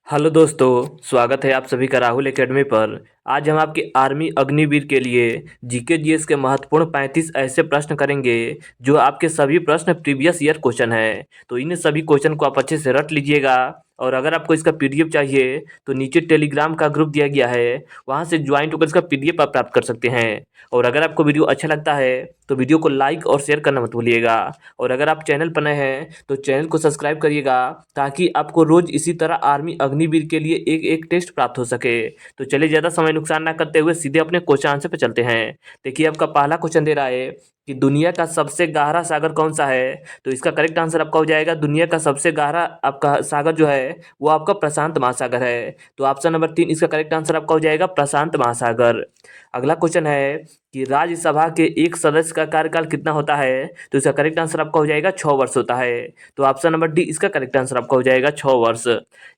Hello दोस्तों, स्वागत है आप सभी का राहुल एकेडमी पर। आज हम आपके आर्मी अग्निवीर के लिए जीके जीएस के महत्वपूर्ण 35 ऐसे प्रश्न करेंगे जो आपके सभी प्रश्न प्रीवियस ईयर क्वेश्चन है। तो इन सभी क्वेश्चन को आप अच्छे से रट लीजिएगा। और अगर आपको इसका पीडीएफ चाहिए तो नीचे टेलीग्राम का ग्रुप दिया गया है, वहाँ से ज्वाइन होकर इसका पीडीएफ आप प्राप्त कर सकते हैं। और अगर आपको वीडियो अच्छा लगता है तो वीडियो को लाइक और शेयर करना मत भूलिएगा। और अगर आप चैनल पर नए हैं तो चैनल को सब्सक्राइब करिएगा, ताकि आपको रोज इसी तरह आर्मी अग्निवीर के लिए एक एक टेस्ट प्राप्त हो सके। तो चलिए, ज़्यादा समय नुकसान ना करते हुए सीधे अपने क्वेश्चन आंसर पे चलते हैं। देखिए, आपका पहला क्वेश्चन दे रहा है कि दुनिया का सबसे गहरा सागर कौन सा है। तो इसका करेक्ट आंसर आपका हो जाएगा, दुनिया का सबसे गहरा आपका सागर जो है वो आपका प्रशांत महासागर है। तो ऑप्शन नंबर 3 इसका करेक्ट आंसर आपका हो जाएगा, प्रशांत महासागर। अगला क्वेश्चन है कि राज्यसभा के एक सदस्य का कार्यकाल कितना होता है। तो इसका करेक्ट आंसर आपका हो जाएगा 6 वर्ष होता है। तो ऑप्शन नंबर डी इसका करेक्ट आंसर आपका हो जाएगा 6 वर्ष।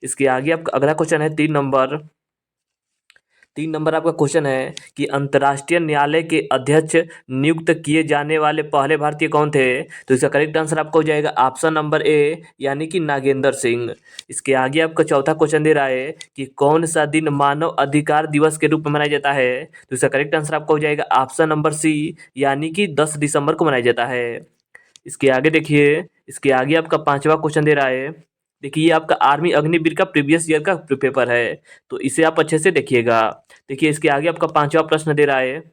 इसके आगे आपका अगला क्वेश्चन है 3 नंबर आपका क्वेश्चन है कि अंतर्राष्ट्रीय न्यायालय के अध्यक्ष नियुक्त किए जाने वाले पहले भारतीय कौन थे। तो इसका करेक्ट आंसर आपका हो जाएगा ऑप्शन नंबर ए, यानी कि नागेंद्र सिंह। इसके आगे आपका चौथा क्वेश्चन दे रहा है कि कौन सा दिन मानव अधिकार दिवस के रूप में मनाया जाता है। तो इसका करेक्ट आंसर आपका हो जाएगा ऑप्शन नंबर सी, यानी कि 10 दिसंबर को मनाया जाता है। इसके आगे देखिए, इसके आगे आपका पांचवा क्वेश्चन दे रहा है। देखिए, ये आपका आर्मी अग्निवीर का प्रीवियस ईयर का पेपर है, तो इसे आप अच्छे से देखिएगा। देखिए, इसके आगे आपका पांचवा प्रश्न दे रहा है।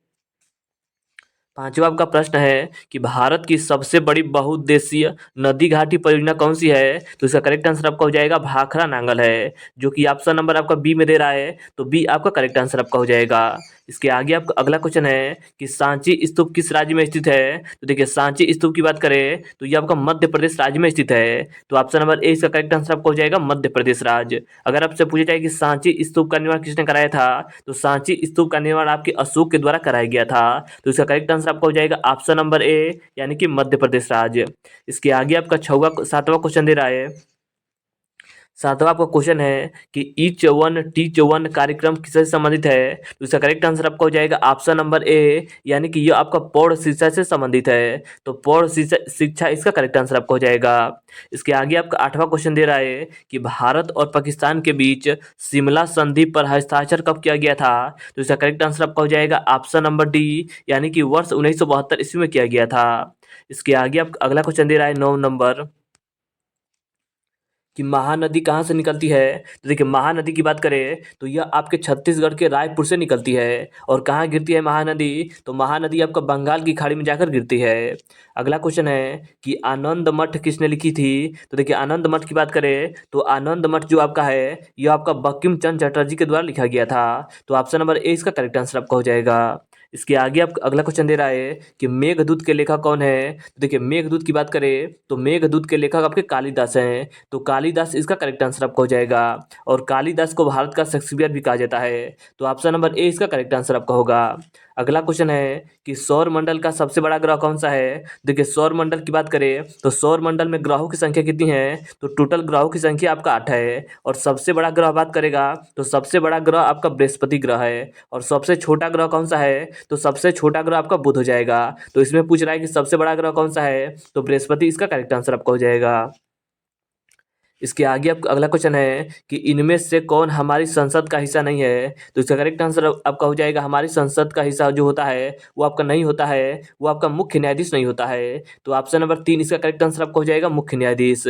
पांचवा आपका प्रश्न है कि भारत की सबसे बड़ी बहुउद्देशीय नदी घाटी परियोजना कौन सी है। तो इसका करेक्ट आंसर आपका हो जाएगा भाखड़ा नांगल है, जो कि ऑप्शन नंबर आपका बी में दे रहा है। तो बी आपका करेक्ट आंसर आपका हो जाएगा। इसके आगे आपका अगला क्वेश्चन है कि सांची स्तूप किस राज्य में स्थित है। तो देखिए, सांची स्तूप की बात करें तो ये आपका मध्य प्रदेश राज्य में स्थित है। तो ऑप्शन नंबर ए इसका करेक्ट आंसर आपका हो जाएगा, मध्य प्रदेश राज्य। अगर आपसे पूछा जाए कि सांची स्तूप का निर्माण किसने कराया था, तो सांची स्तूप का निर्माण आपके अशोक के द्वारा कराया गया था। तो इसका करेक्ट आंसर आपका हो जाएगा ऑप्शन नंबर ए, यानी कि मध्य प्रदेश राज्य। इसके आगे आपका सातवां क्वेश्चन दे रहा है। सातवां आपका क्वेश्चन है कि ईच वन टीच वन कार्यक्रम किससे संबंधित है। तो इसका करेक्ट आंसर आपका हो जाएगा ऑप्शन नंबर ए, यानी कि यह आपका प्रौढ़ शिक्षा से संबंधित है। तो प्रौढ़ शिक्षा इसका करेक्ट आंसर आपका हो जाएगा। इसके आगे आपका आठवां क्वेश्चन दे रहा है कि भारत और पाकिस्तान के बीच शिमला संधि पर हस्ताक्षर कब किया गया था। तो इसका करेक्ट आंसर आपका हो जाएगा ऑप्शन नंबर डी, यानी कि वर्ष 1972 ईस्वी में किया गया था। इसके आगे आप अगला क्वेश्चन दे रहा है 9 नंबर कि महानदी कहाँ से निकलती है। तो देखिए, महानदी की बात करें तो यह आपके छत्तीसगढ़ के रायपुर से निकलती है। और कहाँ गिरती है महानदी, तो महानदी आपका बंगाल की खाड़ी में जाकर गिरती है। अगला क्वेश्चन है कि आनंद मठ किसने लिखी थी। तो देखिए, आनंद मठ की बात करें तो आनंद मठ जो आपका है यह आपका बंकिम चंद्र चटर्जी के द्वारा लिखा गया था। तो ऑप्शन नंबर ए इसका करेक्ट आंसर आपका हो जाएगा। इसके आगे आप अगला क्वेश्चन दे रहा है कि मेघदूत के लेखक कौन है। तो देखिए, मेघदूत की बात करें तो मेघदूत के लेखक आपके कालिदास हैं। तो कालिदास इसका करेक्ट आंसर आपका हो जाएगा। और कालिदास को भारत का शेक्सपियर भी कहा जाता है। तो ऑप्शन नंबर ए इसका करेक्ट आंसर आपका होगा। अगला क्वेश्चन है कि सौर मंडल का सबसे बड़ा ग्रह कौन सा है। देखिए, सौर मंडल की बात करें तो सौर मंडल में ग्रहों की संख्या कितनी है। तो टोटल ग्रहों की संख्या आपका 8 है। और सबसे बड़ा ग्रह बात करेगा तो सबसे बड़ा ग्रह आपका बृहस्पति ग्रह है। और सबसे छोटा ग्रह कौन सा है, तो सबसे छोटा ग्रह आपका बुध हो जाएगा। तो इसमें पूछ रहा है कि सबसे बड़ा ग्रह कौन सा है, तो बृहस्पति इसका करेक्ट आंसर आपका हो जाएगा। इसके आगे आप अगला क्वेश्चन है कि इनमें से कौन हमारी संसद का हिस्सा नहीं है। तो इसका करेक्ट आंसर आपका हो जाएगा, हमारी संसद का हिस्सा जो होता है वो आपका नहीं होता है, वो आपका मुख्य न्यायाधीश नहीं होता है। तो ऑप्शन नंबर 3 इसका करेक्ट आंसर आपका हो जाएगा, मुख्य न्यायाधीश।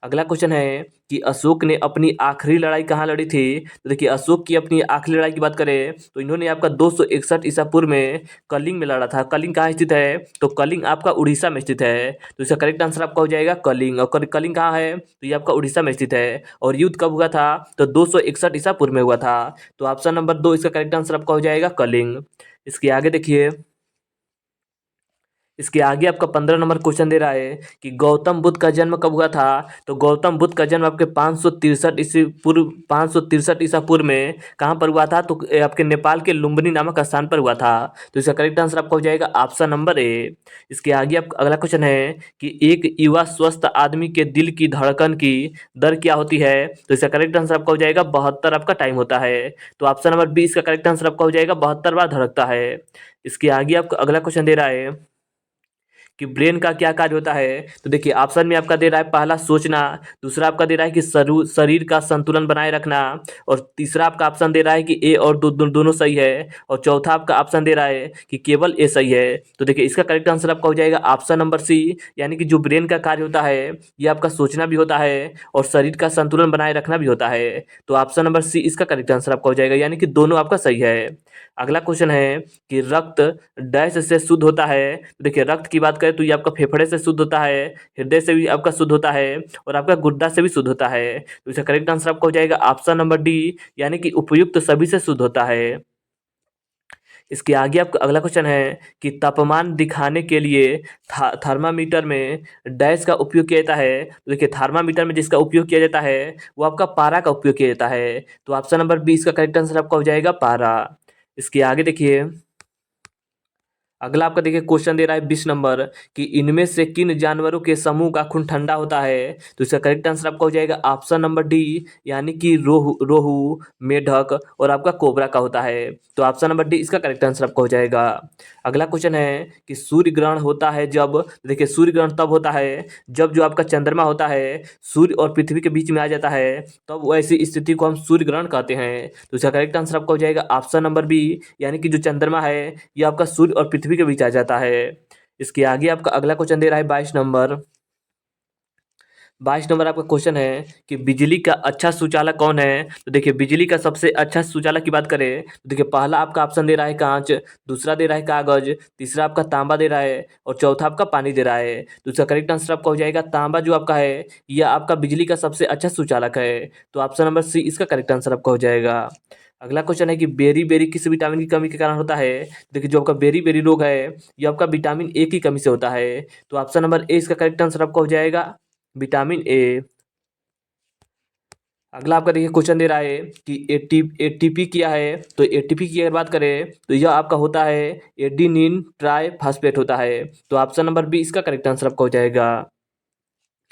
अगला क्वेश्चन है कि अशोक ने अपनी आखिरी लड़ाई कहाँ लड़ी थी। तो देखिए, अशोक की अपनी आखिरी लड़ाई की बात करें तो इन्होंने आपका 261 ईसा पूर्व में कलिंग में लड़ा था। कलिंग कहाँ स्थित है, तो कलिंग आपका उड़ीसा में स्थित है। तो इसका करेक्ट आंसर आपका हो जाएगा कलिंग। और कलिंग कहाँ है, तो ये आपका उड़ीसा में स्थित है। और युद्ध कब हुआ था, तो 261 ईसा पूर्व में हुआ था। तो ऑप्शन नंबर 2 इसका करेक्ट आंसर आपका हो जाएगा कलिंग। इसके आगे देखिए, इसके आगे आपका 15 नंबर क्वेश्चन दे रहा है कि गौतम बुद्ध का जन्म कब हुआ था। तो गौतम बुद्ध का जन्म आपके 563 ईसा पूर्व में कहाँ पर हुआ था, तो आपके नेपाल के लुम्बिनी नामक स्थान पर हुआ था। तो इसका करेक्ट आंसर आपका हो जाएगा ऑप्शन नंबर ए। इसके आगे आप अगला क्वेश्चन है कि एक युवा स्वस्थ आदमी के दिल की धड़कन की दर क्या होती है। तो इसका करेक्ट आंसर आपका हो जाएगा 72 आपका टाइम होता है। तो ऑप्शन नंबर बी इसका करेक्ट आंसर आपका हो जाएगा, 72 बार धड़कता है। इसके आगे आपका अगला क्वेश्चन दे रहा है कि ब्रेन का क्या कार्य होता है, तो देखिए ऑप्शन में आपका दे रहा है पहला सोचना, दूसरा आपका दे रहा है कि शरीर का संतुलन बनाए रखना, और तीसरा आपका ऑप्शन दे रहा है कि ए और दोनों सही है, और चौथा आपका ऑप्शन दे रहा है कि केवल ए सही है। तो देखिए इसका करेक्ट आंसर आपका हो जाएगा ऑप्शन नंबर सी, यानी कि जो ब्रेन का कार्य होता है ये आपका सोचना भी होता है और शरीर का संतुलन बनाए रखना भी होता है। तो ऑप्शन नंबर सी इसका करेक्ट आंसर आपका हो जाएगा, यानी कि दोनों आपका सही है। अगला क्वेश्चन है कि रक्त डैश से शुद्ध होता है। तो देखिए रक्त की बात करें तो ये आपका फेफड़े से शुद्ध होता है, हृदय से भी आपका शुद्ध होता है, और आपका गुर्दा से भी शुद्ध होता है। तो इसका करेक्ट आंसर आपका हो जाएगा ऑप्शन नंबर डी, यानी कि उपयुक्त सभी से शुद्ध होता है। इसके आगे आपका अगला क्वेश्चन है कि तापमान दिखाने के लिए थर्मामीटर में डैश का उपयोग किया जाता है। तो देखिए थर्मामीटर में जिसका उपयोग किया जाता है वो आपका पारा का उपयोग किया जाता है। तो ऑप्शन नंबर बी इसका करेक्ट आंसर आपका हो जाएगा पारा। इसके आगे देखिए अगला आपका देखिए क्वेश्चन दे रहा है 20 नंबर कि इनमें से किन जानवरों के समूह का खून ठंडा होता है। तो इसका करेक्ट आंसर आपका हो जाएगा ऑप्शन नंबर डी, यानी कि रोहू रोहू मेढक और आपका कोबरा का होता है। तो ऑप्शन नंबर डी इसका करेक्ट आंसर आपका हो जाएगा। अगला क्वेश्चन है कि सूर्य ग्रहण होता है जब, देखिए सूर्य ग्रहण तब होता है जब जो आपका चंद्रमा होता है सूर्य और पृथ्वी के बीच में आ जाता है, तब ऐसी स्थिति को हम सूर्य ग्रहण कहते हैं। तो इसका करेक्ट आंसर आपका हो जाएगा ऑप्शन नंबर बी, यानी कि जो चंद्रमा है ये आपका सूर्य और पृथ्वी के बीच आ जाता है। इसके आगे आपका अगला क्वेश्चन दे रहा है 22 नंबर। 22 नंबर आपका क्वेश्चन है कि बिजली का अच्छा सुचालक कौन है। तो देखिए बिजली का सबसे अच्छा सुचालक की बात करें तो देखिए पहला आपका ऑप्शन दे रहा है कांच, दूसरा दे रहा है कागज, तीसरा आपका तांबा दे रहा है, और चौथा आपका पानी दे रहा है। तो इसका करेक्ट आंसर आपका हो जाएगा तांबा, जो आपका है यह आपका बिजली का सबसे अच्छा सुचालक है। तो ऑप्शन नंबर सी इसका करेक्ट आंसर आपका हो जाएगा। अगला क्वेश्चन है कि बेरी बेरी किस विटामिन की कमी के कारण होता है। देखिए जो आपका बेरी बेरी रोग है ये आपका विटामिन ए की कमी से होता है। तो ऑप्शन नंबर ए इसका करेक्ट आंसर आपका हो जाएगा विटामिन ए। अगला आपका देखिए क्वेश्चन दे रहा है कि एटीपी क्या है। तो एटीपी की अगर बात करें तो यह आपका होता है एडिनिन ट्राई फास्फेट होता है। तो ऑप्शन नंबर बी इसका करेक्ट आंसर आपका हो जाएगा।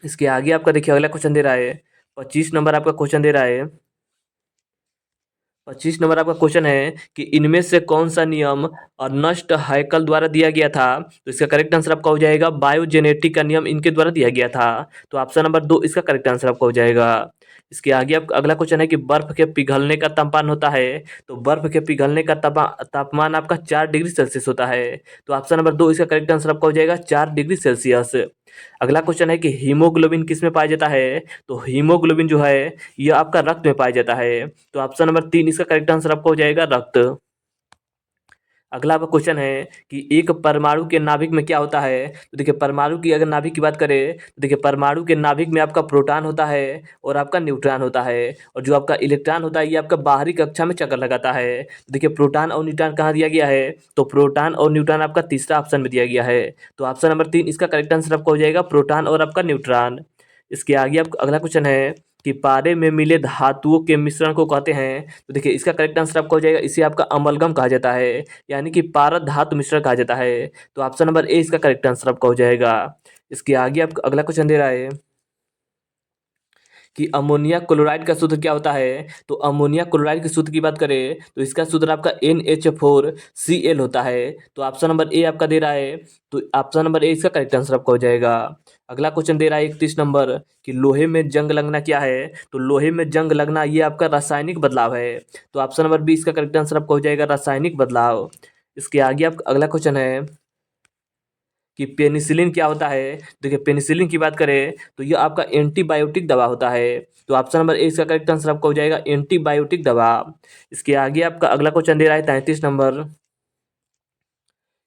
इसके आगे आपका देखिए अगला क्वेश्चन दे रहा है 25 नंबर आपका क्वेश्चन दे रहा है। 25 नंबर आपका क्वेश्चन है कि इनमें से कौन सा नियम अर्नस्ट हायकल द्वारा दिया गया था। तो इसका करेक्ट आंसर आपका हो जाएगा बायोजेनेटिक का नियम इनके द्वारा दिया गया था। तो ऑप्शन नंबर दो इसका करेक्ट आंसर आपका हो जाएगा। इसके आगे आप अगला क्वेश्चन है कि बर्फ के पिघलने का तापमान होता है। तो बर्फ के पिघलने का तापमान आपका 4 डिग्री सेल्सियस होता है। तो ऑप्शन नंबर दो इसका करेक्ट आंसर आपका हो जाएगा 4 डिग्री सेल्सियस। अगला क्वेश्चन है कि हीमोग्लोबिन किस में पाया जाता है। तो हीमोग्लोबिन जो है यह आपका रक्त में पाया जाता है। तो ऑप्शन नंबर तीन इसका करेक्ट आंसर आपका हो जाएगा रक्त। अगला आपका क्वेश्चन है कि एक परमाणु के नाभिक में क्या होता है। तो देखिए परमाणु की अगर नाभिक की बात करें तो देखिए परमाणु के नाभिक में आपका प्रोटॉन होता है और आपका न्यूट्रॉन होता है, और जो आपका इलेक्ट्रॉन होता है ये आपका बाहरी कक्षा में चक्कर लगाता है। देखिए प्रोटॉन और न्यूट्रॉन कहाँ दिया गया है, तो प्रोटॉन और न्यूट्रॉन आपका तीसरा ऑप्शन में दिया गया है। तो ऑप्शन नंबर तीन इसका करेक्ट आंसर आपका हो जाएगा प्रोटॉन और आपका न्यूट्रॉन। इसके आगे आपका अगला क्वेश्चन है कि पारे में मिले धातुओं के मिश्रण को कहते हैं। तो देखिए इसका करेक्ट आंसर आपका हो जाएगा इसे आपका अमलगम कहा जाता है, यानी कि पारद धातु मिश्रण कहा जाता है। तो ऑप्शन नंबर ए इसका करेक्ट आंसर आपका हो जाएगा। इसके आगे आपका अगला क्वेश्चन दे रहा है कि अमोनिया क्लोराइड का सूत्र क्या होता है। तो अमोनिया क्लोराइड के सूत्र की बात करें तो इसका सूत्र आपका NH4Cl होता है। तो ऑप्शन नंबर ए आपका दे रहा है, तो ऑप्शन नंबर ए इसका करेक्ट आंसर आपका हो जाएगा। अगला क्वेश्चन दे रहा है 31 नंबर कि लोहे में जंग लगना क्या है। तो लोहे में जंग लगना ये आपका रासायनिक बदलाव है। तो ऑप्शन नंबर बी इसका करेक्ट आंसर आपका हो जाएगा रासायनिक बदलाव। इसके आगे आप अगला क्वेश्चन है कि पेनिसिलिन क्या होता है। देखिए पेनिसिलिन की बात करें तो यह आपका एंटीबायोटिक दवा होता है। तो ऑप्शन नंबर ए इसका करेक्ट आंसर आपका हो जाएगा एंटीबायोटिक दवा। इसके आगे आपका अगला क्वेश्चन दे रहा है 33 नंबर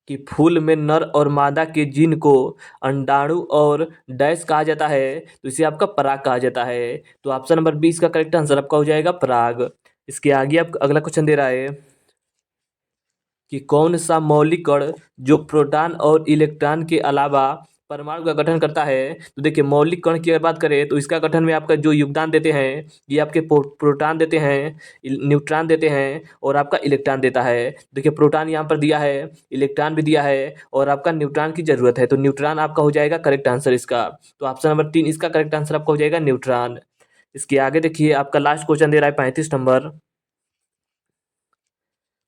कि फूल में नर और मादा के जीन को अंडाणु और डैश कहा जाता है, तो इसे आपका पराग कहा जाता है। तो ऑप्शन नंबर बी इसका करेक्ट आंसर आपका हो जाएगा पराग। इसके आगे आप अगला क्वेश्चन दे रहा है कि कौन सा मौलिक कण जो प्रोटॉन और इलेक्ट्रॉन के अलावा परमाणु का गठन करता है। तो देखिए मौलिक कण की अगर बात करें तो इसका गठन में आपका जो योगदान देते हैं ये आपके प्रोटॉन देते हैं, न्यूट्रॉन देते हैं और आपका इलेक्ट्रॉन देता है। देखिए प्रोटॉन यहाँ पर दिया है, इलेक्ट्रॉन भी दिया है और आपका न्यूट्रॉन की जरूरत है, तो न्यूट्रॉन आपका हो जाएगा करेक्ट आंसर इसका। तो ऑप्शन नंबर तीन इसका करेक्ट आंसर आपका हो जाएगा न्यूट्रॉन। इसके आगे देखिए आपका लास्ट क्वेश्चन दे रहा है 35 नंबर।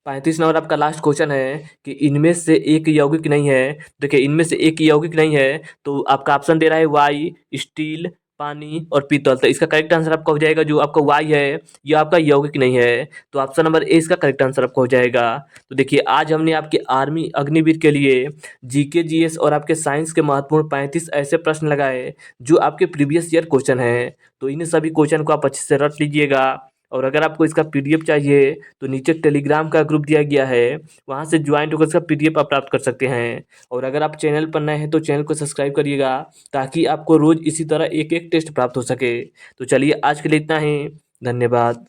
35 नंबर आपका लास्ट क्वेश्चन है कि इनमें से एक यौगिक नहीं है। देखिए इनमें से एक यौगिक नहीं है तो आपका ऑप्शन दे रहा है वाई, स्टील, पानी और पीतल। तो इसका करेक्ट आंसर आपका हो जाएगा जो आपका वाई है, ये आपका यौगिक नहीं है। तो ऑप्शन नंबर ए इसका करेक्ट आंसर आपका हो जाएगा। तो देखिए आज हमने आपके आर्मी अग्निवीर के लिए जीके जीएस और आपके साइंस के महत्वपूर्ण 35 ऐसे प्रश्न लगाए जो आपके प्रीवियस ईयर क्वेश्चन हैं। तो इन सभी क्वेश्चन को आप अच्छे से रट लीजिएगा। और अगर आपको इसका पीडीएफ चाहिए तो नीचे टेलीग्राम का ग्रुप दिया गया है, वहाँ से ज्वाइन होकर इसका पीडीएफ आप प्राप्त कर सकते हैं। और अगर आप चैनल पर नए हैं तो चैनल को सब्सक्राइब करिएगा ताकि आपको रोज इसी तरह एक एक टेस्ट प्राप्त हो सके। तो चलिए आज के लिए इतना ही। धन्यवाद।